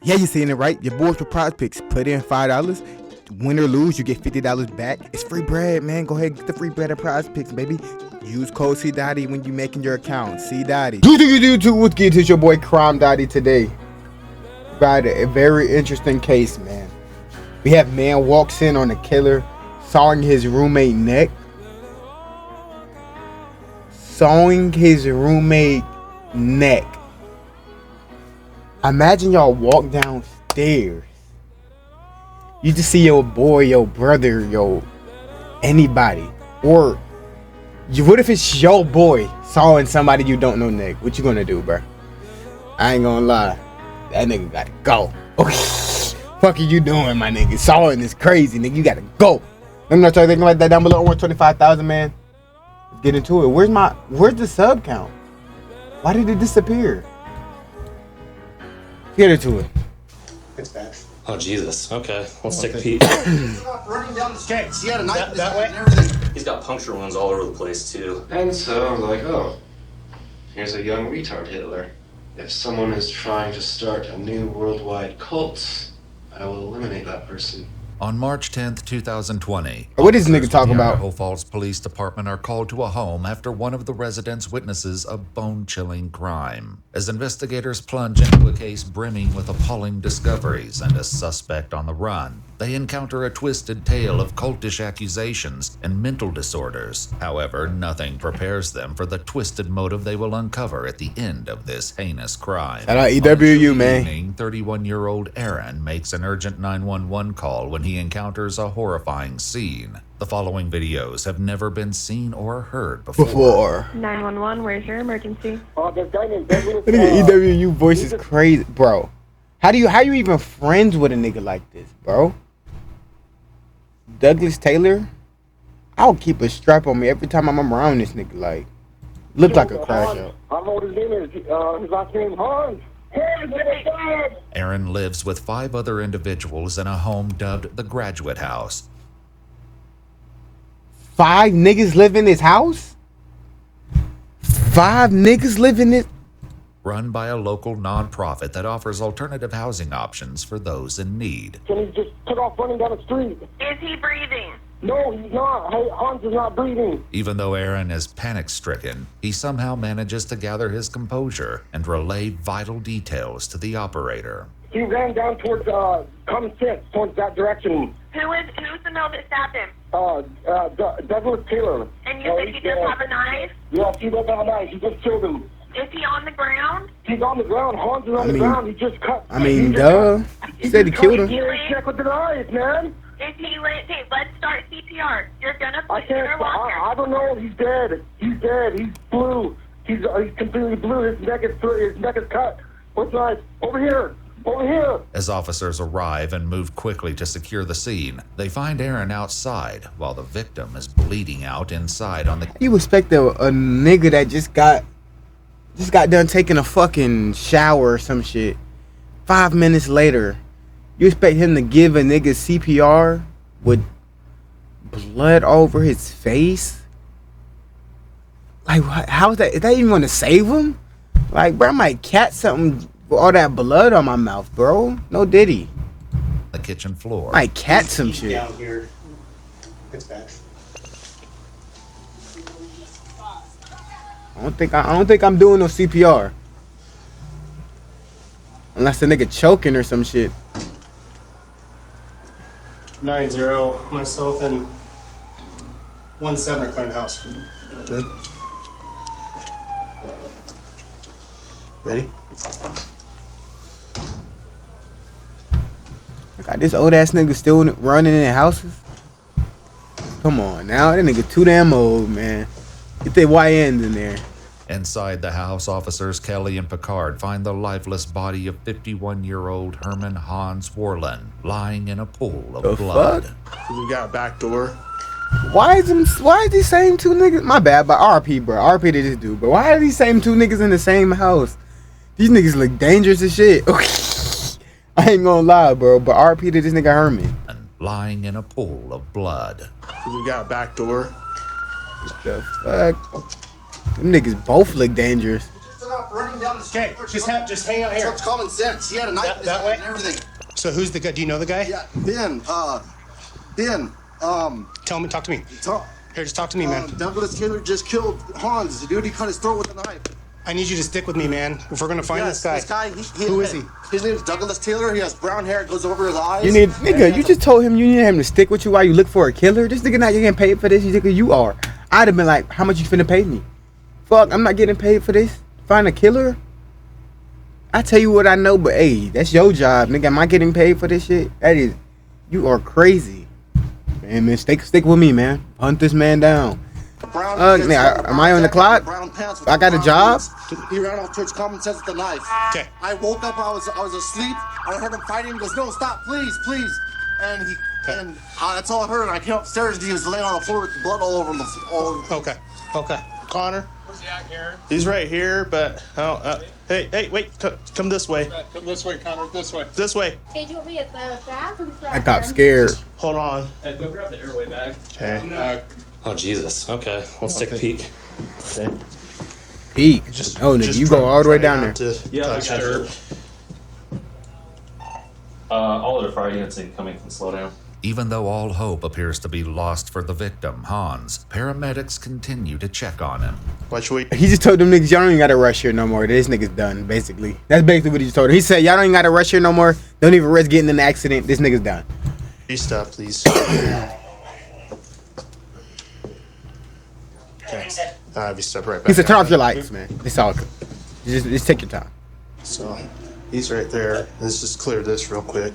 Yeah, you seen it right. Your boys for prize picks. Put in $5. Win or lose, you get $50 back. It's free bread, man. Go ahead and get the free bread at prize picks, baby. Use code C Dotty when you making your account. C Dotty. What's good? It's your boy Crime Dotty today. About a very interesting case, man. We have man walks in on a killer, sawing his roommate neck. Sawing his roommate neck. Imagine y'all walk downstairs. You just see your boy, your brother, anybody. Or what if it's your boy sawing somebody you don't know neck? What you gonna do, bro? I ain't gonna lie. That nigga gotta go. Fuck are you doing, my nigga? Sawing is crazy, nigga. You gotta go. Let me know if you're thinking like that down below. I want 25,000, man. Let's get into it. Where's the sub count? Why did it disappear? Get into it. It's back. Oh, Jesus. Okay, let's take a peek. He's not running down the stairs. He had a knife that way? and everything. He's got puncture wounds all over the place, too. And so I'm like, oh, here's a young retard Hitler. If someone is trying to start a new worldwide cult, I will eliminate that person. On March 10th, 2020, What is this nigga talking about? Idaho Falls Police Department are called to a home after one of the residents witnesses a bone-chilling crime. As investigators plunge into a case brimming with appalling discoveries and a suspect on the run, they encounter a twisted tale of cultish accusations and mental disorders. However, nothing prepares them for the twisted motive they will uncover at the end of this heinous crime. Shout out EWU, man. 31-year-old Aaron makes an urgent 911 call when he encounters a horrifying scene. The following videos have never been seen or heard before. 911, where's your emergency? Nigga, EWU voice is crazy, bro. How you even friends with a nigga like this, bro? Douglas Taylor? I'll keep a strap on me every time I'm around this nigga. Like, look like a crash out. I know what his name is. His last name is Hans. Aaron lives with 5 other individuals in a home dubbed the Graduate House. 5 niggas live in this house? 5 niggas live in this? Run by a local nonprofit that offers alternative housing options for those in need. And he just took off running down the street. Is he breathing? No, he's not. Hey, Hans is not breathing. Even though Aaron is panic-stricken, he somehow manages to gather his composure and relay vital details to the operator. He ran down towards common sense, towards that direction. Who's the male that stabbed him? Douglas Taylor. And you said he does have a knife? Yes, he does have a knife. He just killed him. Is he on the ground? He's on the ground. Hans is on the ground. He just cut. Duh. He said he killed him. Check with the knife, man. Is he lit? Okay, let's start CPR. You're gonna I can't. I don't know. He's dead. He's dead. He's blue. He's completely blue. His neck is cut. What's knife? Over here. Over here. As officers arrive and move quickly to secure the scene, they find Aaron outside while the victim is bleeding out inside on the... You expect a nigga that just got done taking a fucking shower or some shit. 5 minutes later, you expect him to give a nigga CPR with blood over his face? Like, how is that? Is that even gonna save him? Like, bro, I might catch something with all that blood on my mouth, bro. No diddy. The kitchen floor. Might catch some shit. Down here. It's back. I don't think I'm doing no CPR. Unless the nigga choking or some shit. 9-0. Myself and 1-7 are clearing the house. Good. Ready? God, this old ass nigga still running in houses? Come on now, that nigga too damn old, man. Get the YNs in there. Inside the house, officers Kelly and Picard find the lifeless body of 51-year-old Herman Hans Warland lying in a pool of blood. Fuck? We got a back door. Why is these same 2 niggas? My bad, but RP, bro. RP to this dude, but why are these same 2 niggas in the same house? These niggas look dangerous as shit. I ain't gonna lie, bro, but RP to this nigga Herman. Lying in a pool of blood. We got a back door. What the fuck? Them niggas both look dangerous. Just took off stop running down the street. Okay, just hang out here. It's common sense. He had a knife in his That hand way? and everything. So who's the guy? Do you know the guy? Yeah, Ben. Talk to me. Talk. Here, just talk to me, man. Douglas Taylor just killed Hans. The dude, he cut his throat with a knife. I need you to stick with me, man. If we're gonna find this guy. Who is he? His name's Douglas Taylor. He has brown hair. It goes over his eyes. You need, nigga, you just told him you need him to stick with you while you look for a killer. This nigga not getting paid for this. You think you are. I'd have been like, how much you finna pay me? Fuck, I'm not getting paid for this. Find a killer? I tell you what I know, but hey, that's your job, nigga. Am I getting paid for this shit? That is, you are crazy. Man, stick with me, man. Hunt this man down. Nigga, am I on the clock? I got a job? He ran off towards common sense with the knife. Okay. I woke up, I was asleep. I heard him fighting. He goes, no, stop, please. And that's all I heard. And I came upstairs and he was laying on the floor with blood all over him. Okay. Connor? Where's he at, Karen? He's right here, but hey, wait, come this way. Come this way, Connor. This way. This way. Hey, do you want me at the bathroom? I got scared. Hold on. Hey, go grab the airway bag. Okay. Oh, Jesus. Okay, let's take a peek. Okay. Peek. Oh, nigga, you go all the way down there. Yeah, I got her. All other fire units incoming can slow down. Even though all hope appears to be lost for the victim, Hans, paramedics continue to check on him. Watch wait. He just told them niggas, y'all don't even gotta rush here no more. This nigga's done, basically. That's basically what he just told them. He said, y'all don't even gotta rush here no more. Don't even risk getting in an accident. This nigga's done. Please stop, please. Okay. You step right back. He said, turn off your lights, man. It's all good. Just take your time. So, he's right there. Let's just clear this real quick.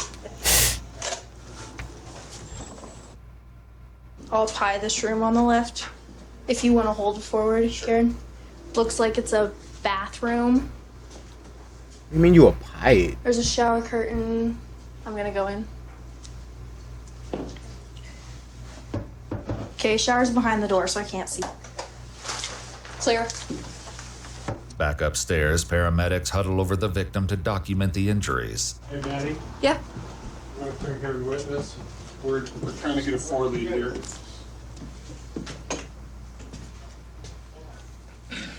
I'll pie this room on the left. If you want to hold it forward, Karen. Looks like it's a bathroom. You mean you a pirate? There's a shower curtain. I'm gonna go in. Okay, shower's behind the door, so I can't see. Clear. Back upstairs, paramedics huddle over the victim to document the injuries. Hey, Maddie. Yeah. I'm going to bring here witness. We're trying to get a 4 lead here.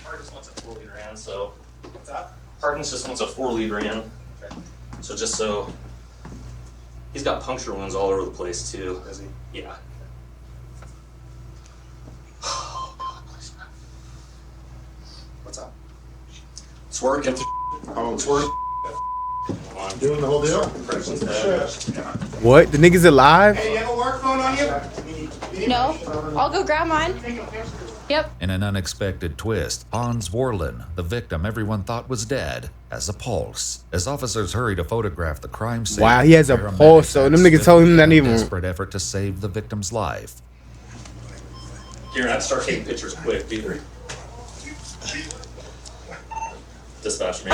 Hardens wants a 4 lead ran, so. What's that? Hardens just wants a 4 lead ran. Okay. So just so. He's got puncture wounds all over the place, too. Is he? Yeah. What's up? It's working. Oh, it's working. I'm Doing the whole deal? What? The nigga's alive? Hey, you have a work phone on you? No, I'll go grab mine. Yep. In an unexpected twist, Hans Worlin, the victim everyone thought was dead, has a pulse. As officers hurry to photograph the crime scene, Wow, he has a paramedics pulse, so them niggas told him not in a even- desperate effort to save the victim's life. You're gonna have to start taking pictures quick, Peter. Dispatch me.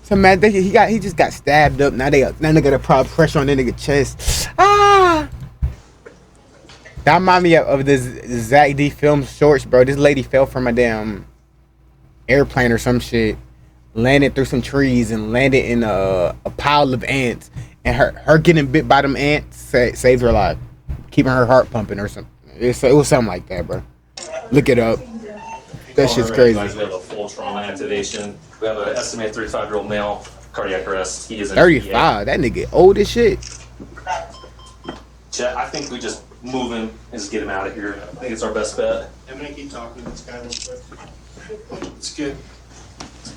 So man, he just got stabbed up. Now they got a proper pressure on that nigga chest. That remind me of this Zach D film shorts, bro. This lady fell from a damn airplane or some shit, landed through some trees and landed in a pile of ants. And her getting bit by them ants saved her life, keeping her heart pumping or something. It was something like that, bro. Look it up. That shit's crazy. We have a full trauma activation. We have an estimated 35-year-old male, cardiac arrest. He is in 35. That nigga old as shit. Chet, I think we just move him and just get him out of here. I think it's our best bet. I'm going to keep talking to this guy real quick. It's good.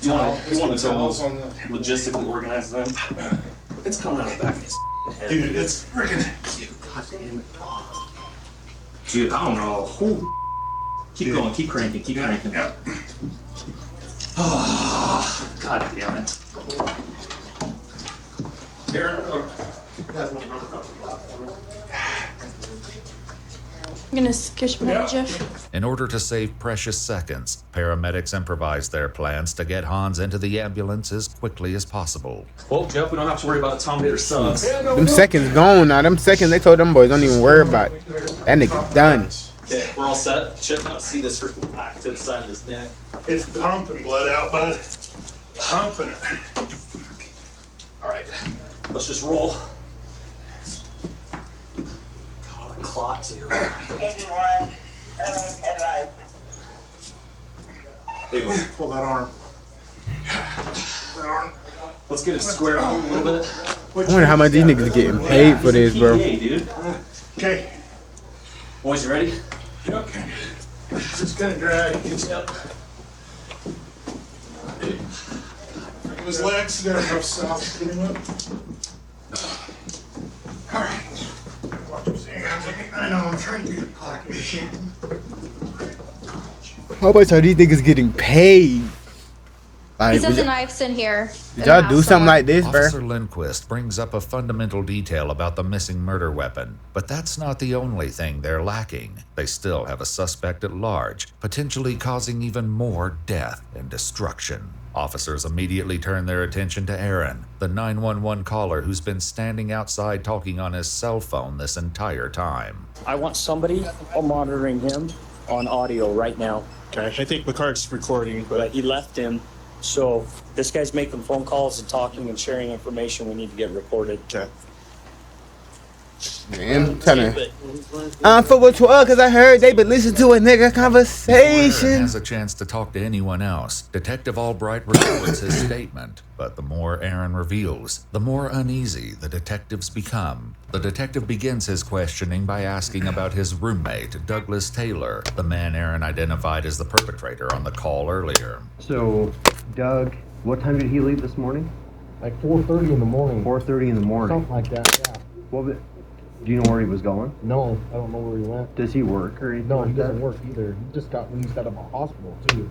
You want to Towels on the... logistically organize them? It's coming out of the back of his head. Dude, it's freaking... Goddamn it. Dude, I don't know. Keep going, keep cranking, keep cranking. Yeah. Oh, God damn it. I'm gonna kiss my Jeff. In order to save precious seconds, paramedics improvise their plans to get Hans into the ambulance as quickly as possible. Well, Jeff, we don't have to worry about the Tom Bader subs. Them seconds gone now. Them seconds, they told them boys don't even worry about it. That nigga done. Okay, we're all set. Should not see this for back to the side of his neck. It's pumping blood out, bud. Pumping it. All right, let's just roll. God, a clot too. Pull that arm. Let's get it squared out a little bit. I wonder how much these niggas getting paid for this, bro. Hey, dude. Okay. Boys, you ready? Yep. Just gonna drag. Yep. His legs, they're rough south. Get him up. All right. Watch your hands. I know I'm trying to get a pocket machine. How much are these niggas getting paid? Like, He said the knife's in here. did y'all do something like this, bro? Officer Lindquist brings up a fundamental detail about the missing murder weapon, but that's not the only thing they're lacking. They still have a suspect at large, potentially causing even more death and destruction. Officers immediately turn their attention to Aaron, the 911 caller who's been standing outside talking on his cell phone this entire time. I want somebody monitoring him on audio right now. Okay, I think McCart's recording, But he left him. So this guy's making phone calls and talking and sharing information we need to get recorded. Okay. Man, I'm trying to. I'm football 12 because I heard they been listening to a nigga Aaron conversation. has a chance to talk to anyone else. Detective Albright records his statement, but the more Aaron reveals, the more uneasy the detectives become. The detective begins his questioning by asking about his roommate, Douglas Taylor, the man Aaron identified as the perpetrator on the call earlier. So, Doug, what time did he leave this morning? Like 4:30 in the morning. 4:30 in the morning. Something like that, yeah. Well, do you know where he was going? No, I don't know where he went. Does he work or anything? No, like he doesn't that? work either. He just got released out of a hospital, too.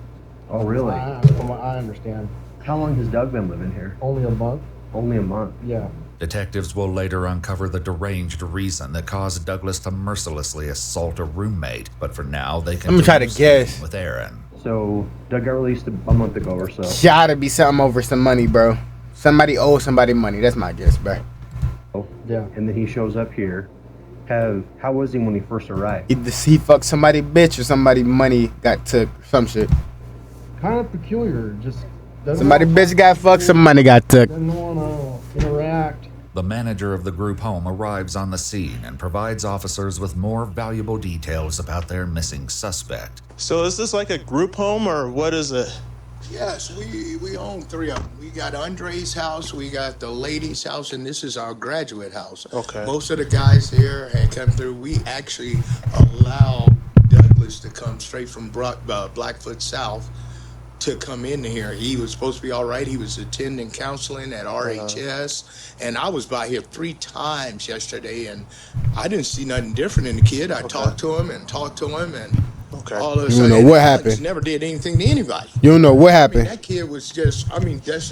Oh, really? From what I understand. How long has Doug been living here? Only a month. Only a month? Yeah. Detectives will later uncover the deranged reason that caused Douglas to mercilessly assault a roommate, but for now they can I'm gonna try to guess. with Aaron. So, Doug got released a month ago or so. Gotta be something over some money, bro. Somebody owes somebody money. That's my guess, bro. Yeah. And then he shows up here. How was he when he first arrived? Either he fucked somebody bitch or somebody money got took. Some shit. Kind of peculiar. Just Somebody bitch got fucked, some money got took. Doesn't want to interact. The manager of the group home arrives on the scene and provides officers with more valuable details about their missing suspect. So is this like a group home or what is it? Yes, we own three of them. We got Andre's house, we got the lady's house, and this is our graduate house. Okay. Most of the guys here had come through. We actually allow Douglas to come straight from Blackfoot South to come in here. He was supposed to be all right. He was attending counseling at RHS, and I was by here 3 times yesterday, and I didn't see nothing different in the kid. I talked to him, and all of a You sudden, don't know what Alex happened. never did anything to anybody. You don't know what I mean, happened. that kid was just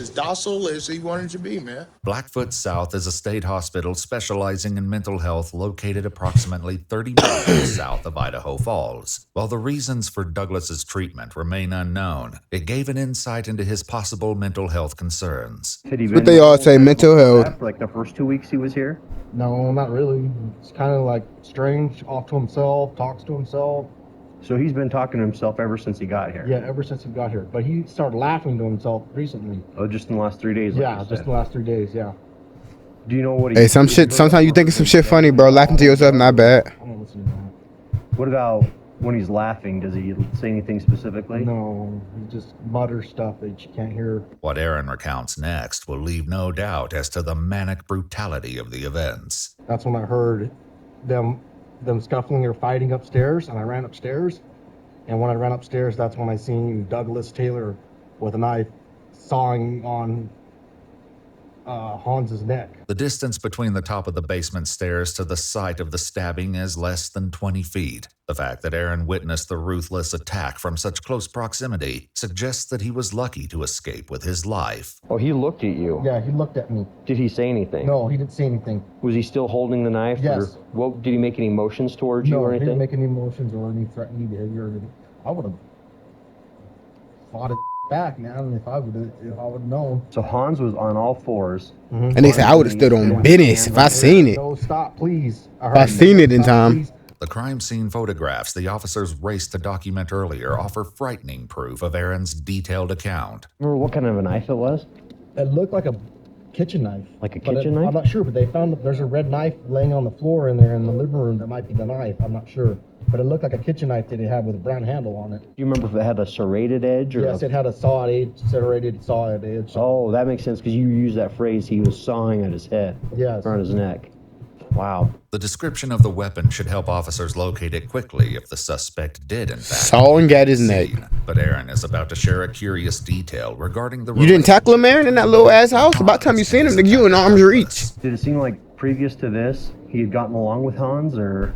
as docile as he wanted to be, man. Blackfoot South is a state hospital specializing in mental health located approximately 30 miles south of Idaho Falls. While the reasons for Douglas's treatment remain unknown, it gave an insight into his possible mental health concerns. What they all say, mental health. Like the first 2 weeks he was here? No, not really. It's kind of like strange, off to himself, talks to himself. So he's been talking to himself ever since he got here? Yeah, ever since he got here. But he started laughing to himself recently. Oh, just in the last 3 days? Yeah, just in the last 3 days, yeah. Do you know what he... Hey, some shit. Sometimes you think of some shit funny, bro. Laughing to yourself, not bad. I don't listen to that. What about when he's laughing? Does he say anything specifically? No, he just mutters stuff that you can't hear. What Aaron recounts next will leave no doubt as to the manic brutality of the events. That's when I heard them scuffling or fighting upstairs, and I ran upstairs. And when I ran upstairs, that's when I seen Douglas Taylor with a knife sawing on Hans's neck. The distance between the top of the basement stairs to the site of the stabbing is less than 20 feet. The fact that Aaron witnessed the ruthless attack from such close proximity suggests that he was lucky to escape with his life. Oh, he looked at you? Yeah, he looked at me. Did he say anything? No, he didn't say anything. Was he still holding the knife? Yes. Or did he make any motions towards you No, or he anything? didn't make any motions or any threatening behavior or anything. I would have fought it back, man, if I would have known. So Hans was on all fours. And they said I would have stood on business if I seen it. No, stop, please. If I seen it in time. The crime scene photographs the officers raced to document earlier offer frightening proof of Aaron's detailed account. Remember what kind of a knife it was? It looked like a kitchen knife. Like a But kitchen knife? I'm not sure, but they found there's a red knife laying on the floor in there in the living room. That might be the knife. I'm not sure. But it looked like a kitchen knife that they had with a brown handle on it. Do you remember if it had a serrated edge? Or Yes, it had a serrated sawed edge. Oh, that makes sense because you used that phrase, he was sawing at his head. Yes. Around his neck. Wow. The description of the weapon should help officers locate it quickly if the suspect did, in fact, Sawing at his neck. But Aaron is about to share a curious detail regarding the. You didn't tackle him, Aaron, in that little ass house? About time you seen him, nigga, you in arm's reach. Did it seem like previous to this, he had gotten along with Hans, or?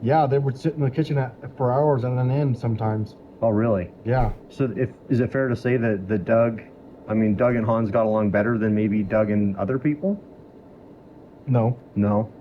Yeah, they would sit in the kitchen for hours and then end sometimes. Oh, really? Yeah. So is it fair to say that Doug and Hans got along better than maybe Doug and other people? No. No?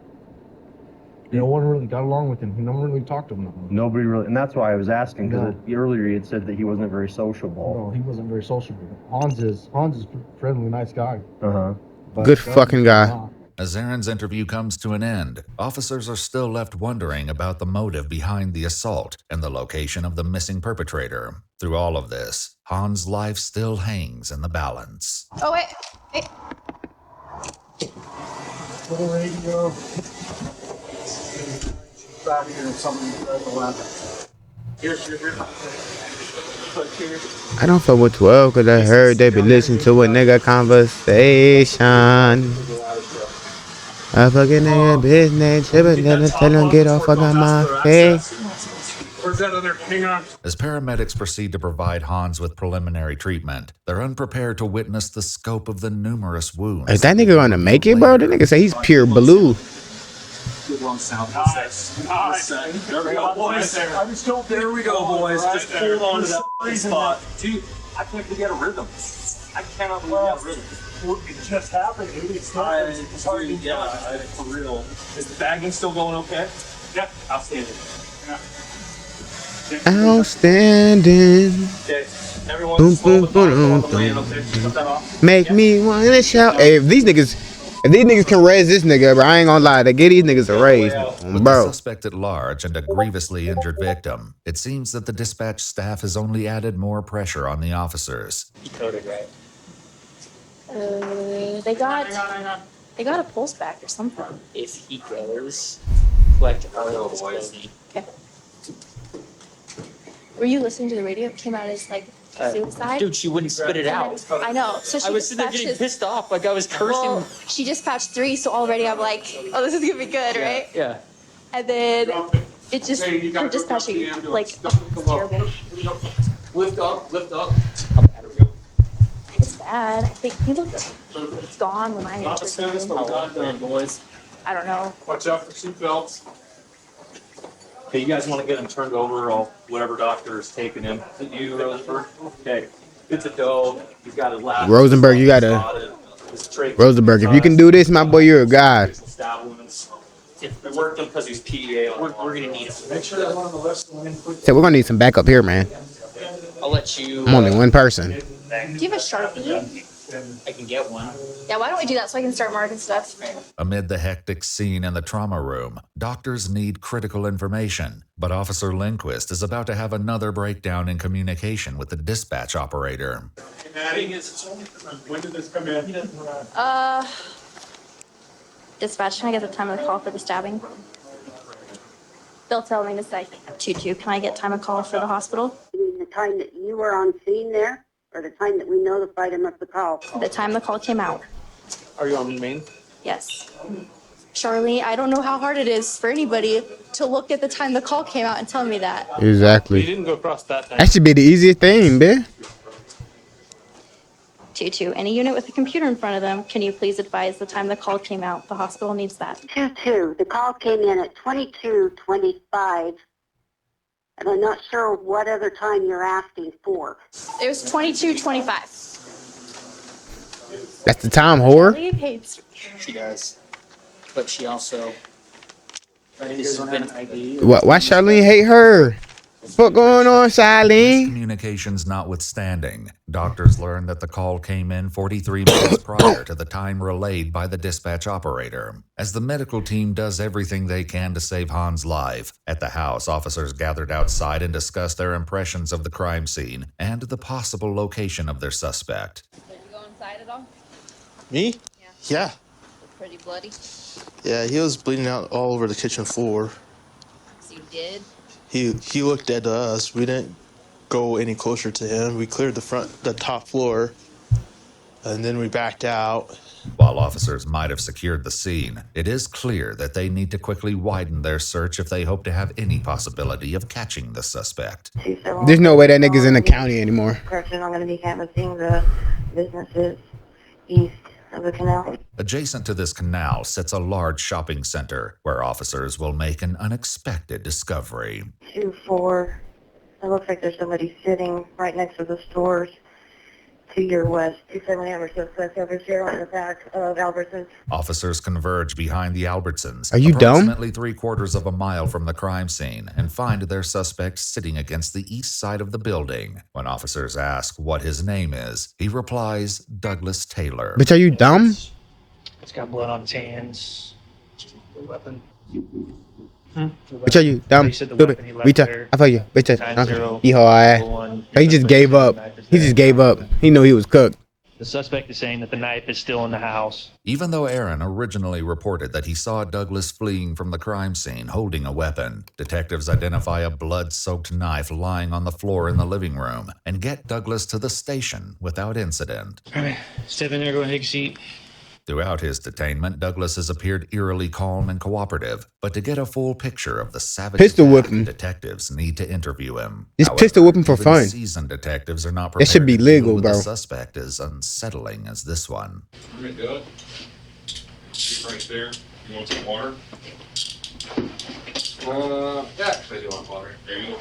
No one really got along with him. No one really talked to him. Nobody really, and that's why I was asking, because No. earlier he had said that he wasn't very sociable. No, he wasn't very sociable. Hans is a friendly, nice guy. Uh-huh. Good fucking guy. As Aaron's interview comes to an end, officers are still left wondering about the motive behind the assault and the location of the missing perpetrator. Through all of this, Hans' life still hangs in the balance. Oh, wait. Hey. Little radio. Out here and something right the left. Here. I don't fuck with 12 because I heard they be listening to a nigga conversation. I fucking nigga business, tell him get off of my face. Where's that other? Hang on. As paramedics proceed to provide Hans with preliminary treatment, they're unprepared to witness the scope of the numerous wounds. Is that nigga gonna make it, bro? That nigga say he's pure blue. Good one, sound. Nice. There we go, boys. There we go, boys. Just hold on to that spot. Dude, I can't believe you had a rhythm. I cannot believe you had a rhythm. It just happened, dude. It's hard for real. Is the bagging still going okay? Yeah, outstanding. Outstanding. Okay, everyone. Boom, boom, boom, boom. Make me wanna shout. Hey, if these niggas can raise this nigga, bro, I ain't gonna lie. They get these niggas a raise, With bro. the suspect at large and a grievously injured victim, it seems that the dispatch staff has only added more pressure on the officers. He coded, right? They got a pulse back or something. If he goes, collect all his clothing. Okay. Were you listening to the radio? It came out as like suicide. Dude, she wouldn't spit it out. I know. So she I was sitting there getting pissed off, like I was cursing. Well, she dispatched 3, so already I'm like, oh, this is gonna be good, right? Yeah. And then it just her dispatching like terrible. Lift up. It's bad. I think he looked gone when I entered him. Boys. I don't know. Watch out for seatbelts. Okay, you guys want to get him turned over, or whatever doctor is taking him. Is it you, Rosenberg? Okay. Good to go. He's got his last. Rosenberg, you gotta. Rosenberg, if you can do this, my boy, you're a guy. Stab wounds. We worked him because he's PEA. We're gonna need him. Make sure that one on the left. So we're gonna need some backup here, man. I'll let you. I'm only one person. Do you have a Sharpie? I can get one. Yeah, why don't we do that so I can start marking stuff? Amid the hectic scene in the trauma room, doctors need critical information, but Officer Lindquist is about to have another breakdown in communication with the dispatch operator. When did this come in? Dispatch, can I get the time of the call for the stabbing? They'll tell me it's like 2-2. Can I get time of call for the hospital? You mean the time that you were on scene there, or the time that we notified him of the call? The time the call came out. Are you on main? Yes. Charlene, I don't know how hard it is for anybody to look at the time the call came out and tell me that. Exactly. You didn't go across that time. That should be the easiest thing, man. 2-2. Any unit with a computer in front of them, can you please advise the time the call came out? The hospital needs that. 2-2. The call came in at 22:25, and I'm not sure what other time you're asking for. It was 22:25. That's the time, whore. She does. But she also. This has been ID. Why Charlene hate her? What going on, Charlene? Communications notwithstanding, doctors learned that the call came in 43 minutes prior to the time relayed by the dispatch operator. As the medical team does everything they can to save Hans' life, at the house, officers gathered outside and discussed their impressions of the crime scene and the possible location of their suspect. Did you go inside at all? Me? Yeah. Pretty bloody. Yeah, he was bleeding out all over the kitchen floor. So you did? He looked dead to us. We didn't go any closer to him. We cleared the top floor, and then we backed out. While officers might have secured the scene, it is clear that they need to quickly widen their search if they hope to have any possibility of catching the suspect. There's no way that nigga's in the county anymore. Correction, I'm going to be canvassing the businesses east of the canal. Adjacent to this canal sits a large shopping center where officers will make an unexpected discovery. 2-4. It looks like there's somebody sitting right next to the stores to your west. 270 Albertsons. That's over here on the back of Albertsons. Officers converge behind the Albertsons, Are you dumb? approximately 3/4 of a mile from the crime scene, and find their suspect sitting against the east side of the building. When officers ask what his name is, he replies, Douglas Taylor. Bitch, are you dumb? It's got blood on his hands. The weapon. Bitch, are you dumb? Stupid. Rita, I feel you. Bitch, he just gave up. He just gave up. He knew he was cooked. The suspect is saying that the knife is still in the house. Even though Aaron originally reported that he saw Douglas fleeing from the crime scene holding a weapon, detectives identify a blood-soaked knife lying on the floor in the living room and get Douglas to the station without incident. All right, step in there, go ahead, take a seat. Throughout his detainment, Douglas has appeared eerily calm and cooperative, but to get a full picture of the savage Pistol attack, whip him. detectives need to interview him. Just pistol whip him for even fun. Seasoned detectives are not That should prepared be to legal, deal with bro. a suspect as unsettling as this one. Pretty good. Right there. You want some water? Yeah, actually, I do want water. There you go.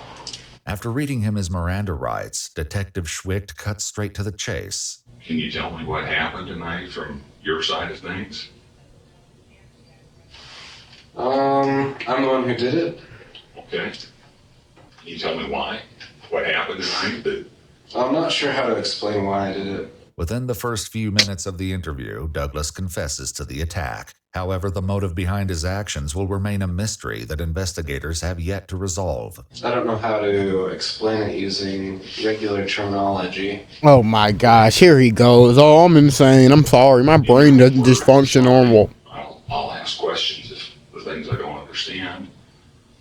After reading him his Miranda rights, Detective Schwicht cuts straight to the chase. Can you tell me what happened tonight from your side of things? I'm the one who did it. Okay. Can you tell me why? What happened tonight? I'm not sure how to explain why I did it. Within the first few minutes of the interview, Douglas confesses to the attack. However, the motive behind his actions will remain a mystery that investigators have yet to resolve. I don't know how to explain it using regular terminology. Oh my gosh, here he goes. Oh, I'm insane. I'm sorry. My brain doesn't just function normal. I'll ask questions if the things I don't understand.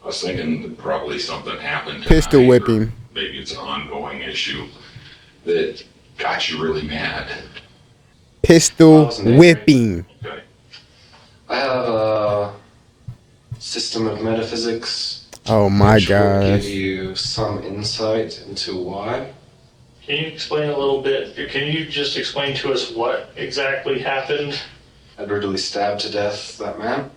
I was thinking that probably something happened tonight, Pistol or whipping. maybe it's an ongoing issue that got you really mad. Pistol whipping. Okay. I have a system of metaphysics. Oh my which will gosh. give you some insight into why. Can you explain a little bit? Can you just explain to us what exactly happened? I brutally stabbed to death that man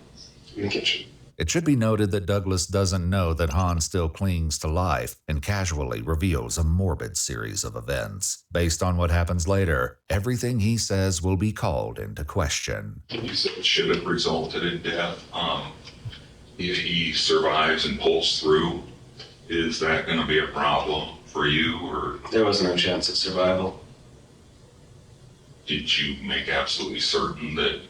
in the kitchen. It should be noted that Douglas doesn't know that Han still clings to life and casually reveals a morbid series of events. Based on what happens later, everything he says will be called into question. You said it should have resulted in death. If he survives and pulls through, is that going to be a problem for you, or There was no chance of survival. did you make absolutely certain that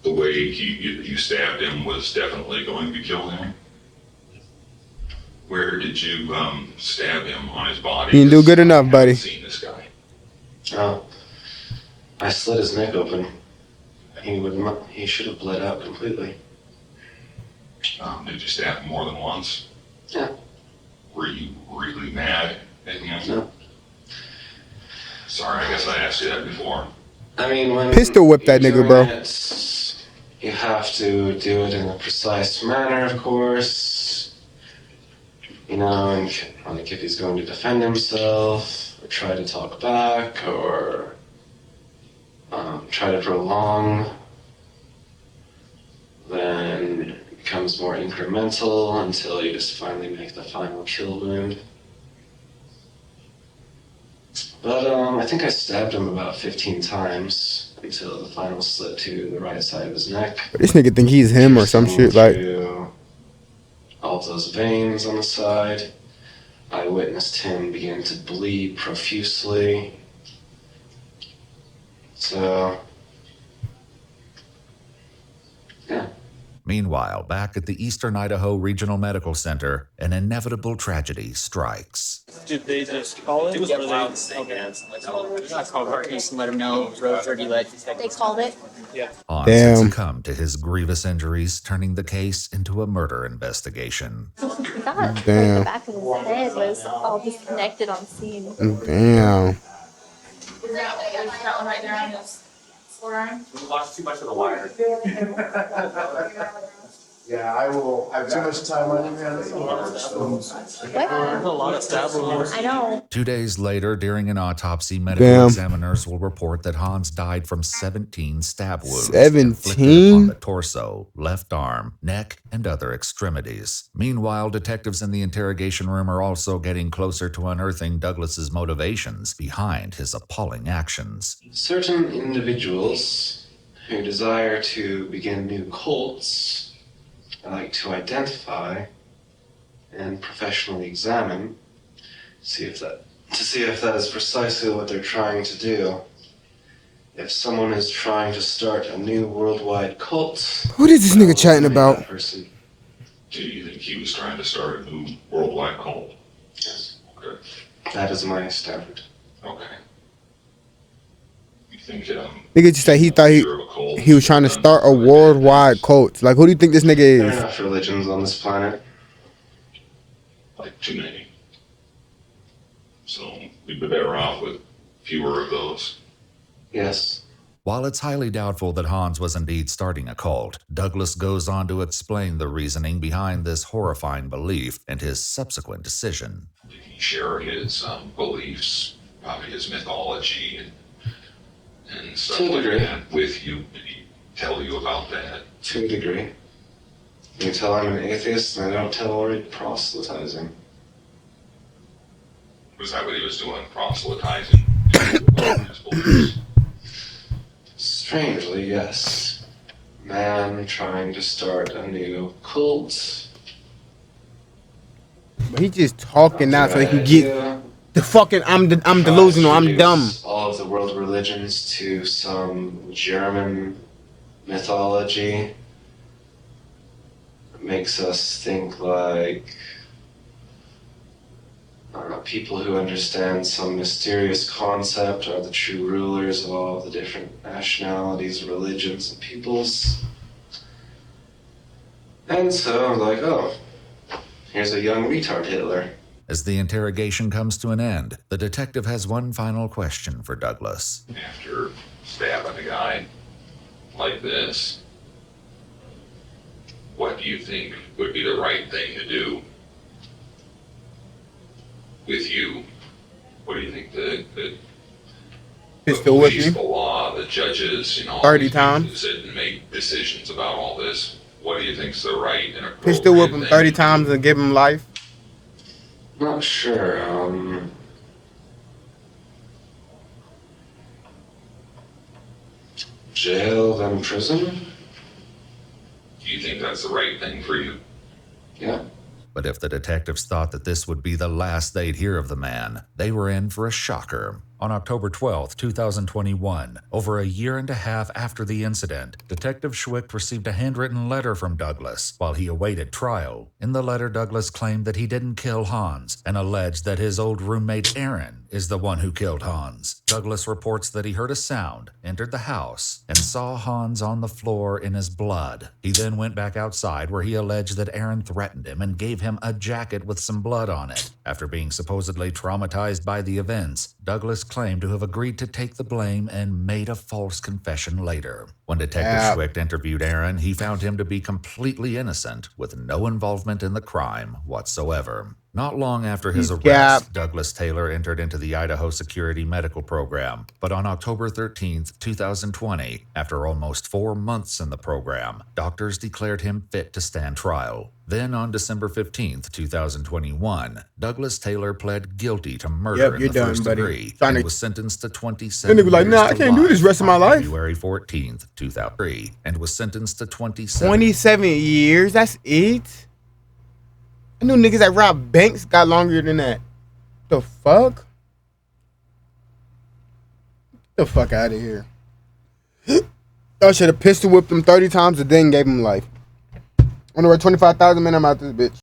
the way you stabbed him was definitely going to kill him? Where did you stab him on his body? You didn't do good enough, buddy. Seen this guy? Oh, I slit his neck open. He should have bled out completely. Did you stab him more than once? Yeah. Were you really mad at him? No. Sorry, I guess I asked you that before. I mean, when Pistol whip that you're nigga, doing bro. it, you have to do it in a precise manner, of course. You know, and like if he's going to defend himself, or try to talk back, or try to prolong, then it becomes more incremental until you just finally make the final kill wound. But I think I stabbed him about 15 times until the final slit to the right side of his neck. This nigga think he's him or some shit like. Through all those veins on the side. I witnessed him begin to bleed profusely. So, yeah. Meanwhile, back at the Eastern Idaho Regional Medical Center, an inevitable tragedy strikes. Did they just call it? It was loud and saying, okay. I called Harkness and let him know road 30 let. They called it. Yeah. Hans had succumbed to his grievous injuries, turning the case into a murder investigation. I thought like, Damn. the back of his head was all disconnected on the scene. Damn. Is that one right there on his forearm? We lost too much of the wire. Yeah, I will. I have too much time on you, man. There's a lot of stab wounds. I know. 2 days later, during an autopsy, medical examiners will report that Hans died from 17 stab wounds inflicted on the torso, left arm, neck, and other extremities. Meanwhile, detectives in the interrogation room are also getting closer to unearthing Douglas's motivations behind his appalling actions. Certain individuals who desire to begin new cults, I like to identify and professionally examine, to see if that is precisely what they're trying to do. If someone is trying to start a new worldwide cult, what is this nigga chatting about? Do you think he was trying to start a new worldwide cult? Yes. Okay. That is my standard. Okay. You think Nigga just said he thought he was trying to start a worldwide cult. Like, who do you think this nigga is? There are enough religions on this planet. like too many? So we'd be better off with fewer of those. Yes. While it's highly doubtful that Hans was indeed starting a cult, Douglas goes on to explain the reasoning behind this horrifying belief and his subsequent decision. Did he share his beliefs, probably his mythology and stuff like that with you? Did he tell you about that? To a degree. You tell I'm an atheist and I don't tolerate proselytizing. Was that what he was doing, proselytizing? His beliefs? Strangely, yes. Man trying to start a new cult. But he just talking now so he can get the fucking I'm delusional, I'm dumb. All of the world religions to some German mythology. It makes us think like people who understand some mysterious concept are the true rulers of all the different nationalities, religions, and peoples. And so I'm like, oh, here's a young retard Hitler. As the interrogation comes to an end, the detective has one final question for Douglas. After stabbing a guy like this, what do you think would be the right thing to do with you? What do you think the police, the law, the judges, 30 times. who sit and make decisions about all this? What do you think's the right and appropriate Pistol whip him thing? 30 times and give him life. Not sure. Jail, then prison? Do you think that's the right thing for you? Yeah. But if the detectives thought that this would be the last they'd hear of the man, they were in for a shocker. On October 12, 2021, over a year and a half after the incident, Detective Schwick received a handwritten letter from Douglas while he awaited trial. In the letter, Douglas claimed that he didn't kill Hans and alleged that his old roommate Aaron is the one who killed Hans. Douglas reports that he heard a sound, entered the house, and saw Hans on the floor in his blood. He then went back outside where he alleged that Aaron threatened him and gave him a jacket with some blood on it. After being supposedly traumatized by the events, Douglas claimed to have agreed to take the blame and made a false confession later. When Detective Schwick interviewed Aaron, he found him to be completely innocent, with no involvement in the crime whatsoever. Not long after his arrest, Douglas Taylor entered into the Idaho Security Medical Program. But on October 13, 2020, after almost 4 months in the program, doctors declared him fit to stand trial. Then on December 15, 2021, Douglas Taylor pled guilty to murder in the first degree and was sentenced to 27 years like, nah, I can't do this rest of my life. February 14, 2003, and was sentenced to 27 years, that's it? I knew niggas that robbed banks got longer than that. The fuck? Get the fuck out of here. I should have pistol whipped him 30 times and then gave him life. On the road 25,000, man, I'm out this bitch.